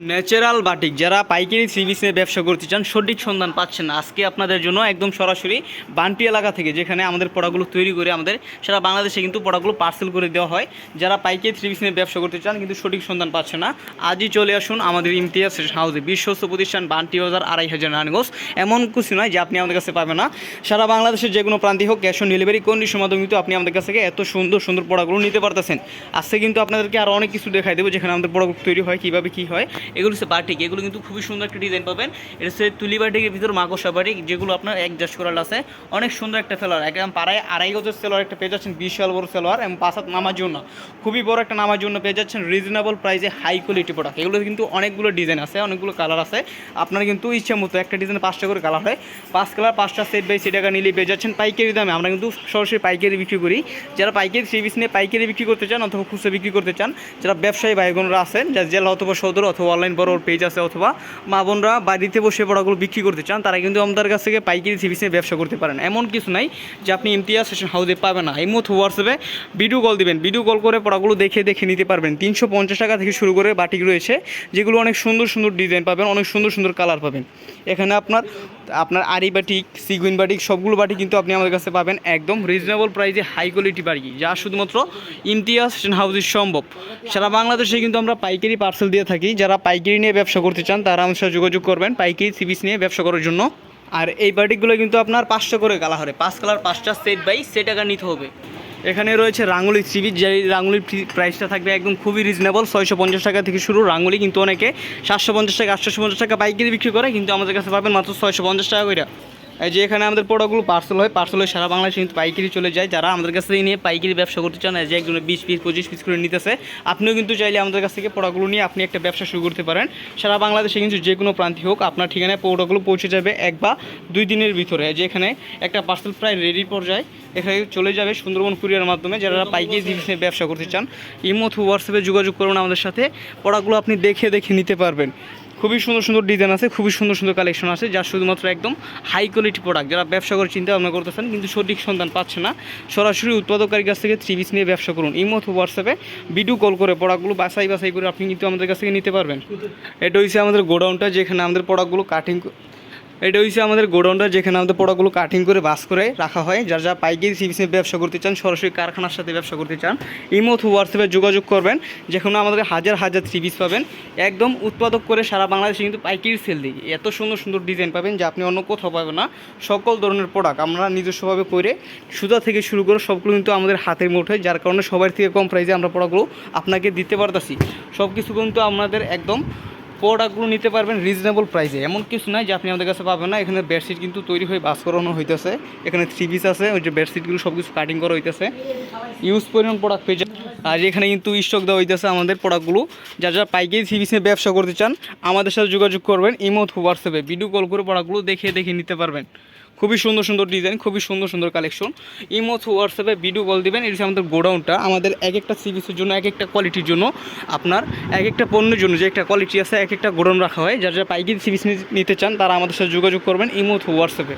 Natural batik যারা পাইকারি three piece নিয়ে ব্যবসা করতে চান, সঠিক সন্ধান পাচ্ছেন না। আজকে আপনাদের জন্য একদম সরাসরি বান্টি এলাকা থেকে, যেখানে আমাদের প্রোডাক্টগুলো তৈরি করে আমাদের সারা বাংলাদেশে কিন্তু প্রোডাক্টগুলো পার্সেল করে দেওয়া হয়। যারা পাইকারি থ্রি পিস নিয়ে ব্যবসা করতে চান কিন্তু সঠিক সন্ধান পাচ্ছেন না, আজই চলে আসুন আমাদের ইমতিয়াজ হাউসে, বিশ্বস্ত প্রতিষ্ঠান বান্টি বাজার 2500 নারায়ণগঞ্জ। এমন কিছু নয় যে আপনি আমাদের কাছে পাবেন না, সারা বাংলাদেশের যে কোনো প্রান্তে হোক ক্যাশ অন ডেলিভারি কন্ডিশনের মাধ্যমে কিন্তু আপনি আমাদের কাছ থেকে এত সুন্দর সুন্দর প্রোডাক্টগুলো নিতে পারতেছেন। আজকে কিন্তু আপনাদেরকে আরও অনেক কিছু দেখাই দেবো, যেখানে আমাদের প্রোডাক্ট তৈরি হয়, কীভাবে কী হয়। এগুলো হচ্ছে বাটিক, এগুলো কিন্তু খুবই সুন্দর একটা ডিজাইন পাবেন। এটা হচ্ছে তুলি বাটিকের ভিতর মাকড়সা বাটিক, যেগুলো আপনার অ্যাডজাস্ট করার আছে। অনেক সুন্দর একটা সেলোয়ার, একদম পাড়ায় 2.5 গজের সেলোয়ার একটা পেয়ে যাচ্ছেন, বিশাল বড় সেলোয়ার এবং 5 হাত নামার জন্য খুবই বড় একটা নামার জন্য পেয়ে যাচ্ছেন রিজনেবল প্রাইসে হাই কোয়ালিটি প্রোডাক্ট। এগুলো কিন্তু অনেকগুলো ডিজাইন আছে, অনেকগুলো কালার আছে। আপনার কিন্তু ইচ্ছা মতো একটা ডিজাইনে 5টা করে কালার হয়, 5 কালার 5টা সেট বাই সেট টাকা নিলেই পেয়ে যাচ্ছেন পাইকারি দামে। আমরা কিন্তু সরাসরি পাইকারি বিক্রি করি। যারা পাইকারি থ্রি পিস নিয়ে পাইকারি বিক্রি করতে চান অথবা খুচরা বিক্রি করতে চান, যারা ব্যবসায়ী ভাই বোনরা আছেন, যারা জেলা অথবা সদর অথবা অনলাইন বড় পেজ আছে, অথবা মা বোনরা বাড়িতে বসে প্রোডাক্টগুলো বিক্রি করতে চান, তারা কিন্তু আমাদের কাছ থেকে পাইকারি থ্রি পিস নিয়ে ব্যবসা করতে পারেন। এমন কিছু নাই যে আপনি ইমতিয়াজ ফ্যাশন হাউসে পাবেন না। এই মুহূর্তে হোয়াটসঅ্যাপে ভিডিও কল দিবেন, ভিডিও কল করে প্রোডাক্টগুলো দেখে নিতে পারবেন। 350 টাকা থেকে শুরু করে বাটিক রয়েছে, যেগুলো অনেক সুন্দর সুন্দর ডিজাইন পাবেন, অনেক সুন্দর সুন্দর কালার পাবেন। এখানে আপনার আরি বাটিক, সিগুইন বাটিক, সবগুলো বাটিক কিন্তু আপনি আমাদের কাছে পাবেন একদম রিজনেবল প্রাইসে হাই কোয়ালিটি বাটিক, যা শুধুমাত্র ইমতিয়াজ ফ্যাশন হাউসে সম্ভব। সারা বাংলাদেশে কিন্তু আমরা পাইকারি পার্সেল দিয়ে থাকি। যারা পাইকারি নিয়ে ব্যবসা করতে চান তারা আমাদের সাথে যোগাযোগ করবেন পাইকারি থ্রি পিস নিয়ে ব্যবসা করার জন্য। আর এই বাটিকগুলো কিন্তু আপনার 500 করে কালার হয়, 5 কালার 5টা সেট বাই সেট টাকা নিতে হবে। এখানে রয়েছে রাঙ্গুলি থ্রি পিস, যে রাঙ্গুলির প্রাইসটা থাকবে একদম খুবই রিজনেবল, 650 টাকা থেকে শুরু। রাঙ্গুলি কিন্তু অনেকে 750 টাকা 850 টাকা পাইকারি বিক্রি করে, কিন্তু আমাদের কাছে পাবেন মাত্র 650 টাকা করে। এই যে এখানে আমাদের প্রোডাক্টগুলো পার্সেল হয়, সারা বাংলাদেশে কিন্তু পাইকারি চলে যায়। যারা আমাদের কাছ থেকে নিয়ে পাইকারি ব্যবসা করতে চান, যে একজনে 20 পিস 25 পিস করে নিতেছে, আপনিও কিন্তু চাইলে আমাদের কাছ থেকে প্রোডাক্টগুলো নিয়ে আপনি একটা ব্যবসা শুরু করতে পারেন। সারা বাংলাদেশে কিন্তু যে কোনো প্রান্তে হোক আপনার ঠিকানায় প্রোডাক্টগুলো পৌঁছে যাবে 1 বা 2 দিনের ভিতরে। যে এখানে একটা পার্সেল প্রায় রেডি পর্যায়ে এখানে চলে যাবে সুন্দরবন কুরিয়ার মাধ্যমে। যারা পাইকারি জিনিসে ব্যবসা করতে চান, ইমো থ্রু হোয়াটসঅ্যাপে যোগাযোগ করুন আমাদের সাথে, প্রোডাক্টগুলো আপনি দেখে নিতে পারবেন। খুবই সুন্দর সুন্দর ডিজাইন আছে, খুবই সুন্দর সুন্দর কালেকশন আছে, যা শুধুমাত্র একদম হাই কোয়ালিটি প্রোডাক্ট। যারা ব্যবসা করে চিন্তা ভাবনা করতেছেন কিন্তু সঠিক সন্ধান পাচ্ছে না, সরাসরি উৎপাদককারীর কাছ থেকে থ্রি পিস নিয়ে ব্যবসা করুন। ইমো থ্রু হোয়াটসঅ্যাপে ভিডিও কল করে প্রোডাক্টগুলো বাছাই করে আপনি কিন্তু আমাদের কাছ থেকে নিতে পারবেন। এটা হচ্ছে আমাদের গোডাউনটা, যেখানে আমাদের প্রোডাক্টগুলো যেখানে আমাদের প্রোডাক্টগুলো কাটিং করে বাস করে রাখা হয়। যারা পাইকারি থ্রি পিস নিয়ে ব্যবসা করতে চান, সরাসরি কারখানার সাথে ব্যবসা করতে চান, ইমো থ্রু হোয়াটসঅ্যাপে যোগাযোগ করবেন। যেখানে আমাদের হাজার হাজার থ্রি পিস পাবেন, একদম উৎপাদক করে সারা বাংলাদেশে কিন্তু পাইকারি সেল দিই। এত সুন্দর সুন্দর ডিজাইন পাবেন যা আপনি অন্য কোথাও পাবেন না। সকল ধরনের প্রোডাক্ট আমরা নিজস্বভাবে করে সুতা থেকে শুরু করে সবগুলো কিন্তু আমাদের হাতের মুঠোয়, যার কারণে সবার থেকে কম প্রাইসে আমরা প্রোডাক্টগুলো আপনাকে দিতে পারতেছি। সব কিছু কিন্তু আপনাদের একদম প্রোডাক্টগুলো নিতে পারবেন রিজনেবল প্রাইসে। এমন কিছু নয় যে আপনি আমাদের কাছে পাবেন না। এখানে বেডশিট কিন্তু তৈরি হয়ে বাস করানো হইতেছে, এখানে থ্রি পিস আছে, ওই যে বেডশিটগুলো সব কিছু কাটিং করা হইতেছে, ইউজ পরিমাণ প্রোডাক্ট পেয়ে যায়। আর এখানে কিন্তু স্টক দেওয়া হইতেছে আমাদের প্রোডাক্টগুলো। যারা পাইকারি থ্রি পিস নিয়ে ব্যবসা করতে চান আমাদের সাথে যোগাযোগ করবেন, ইমো হোয়াটসঅ্যাপে ভিডিও কল করে প্রোডাক্টগুলো দেখে নিতে পারবেন। খুবই সুন্দর সুন্দর ডিজাইন, খুবই সুন্দর সুন্দর কালেকশন। ইমো হোয়াটসঅ্যাপে ভিডিও কল দিবেন। এটা হচ্ছে আমাদের গোডাউনটা, আমাদের এক একটা থ্রি পিসের জন্য, এক একটা কোয়ালিটির জন্য, আপনার এক একটা পণ্যের জন্য যে একটা কোয়ালিটি আছে, এক একটা গোডাউন রাখা হয়। যারা পাইকারি থ্রি পিস নিতে চান তারা আমাদের সাথে যোগাযোগ করবেন ইমো হোয়াটসঅ্যাপে।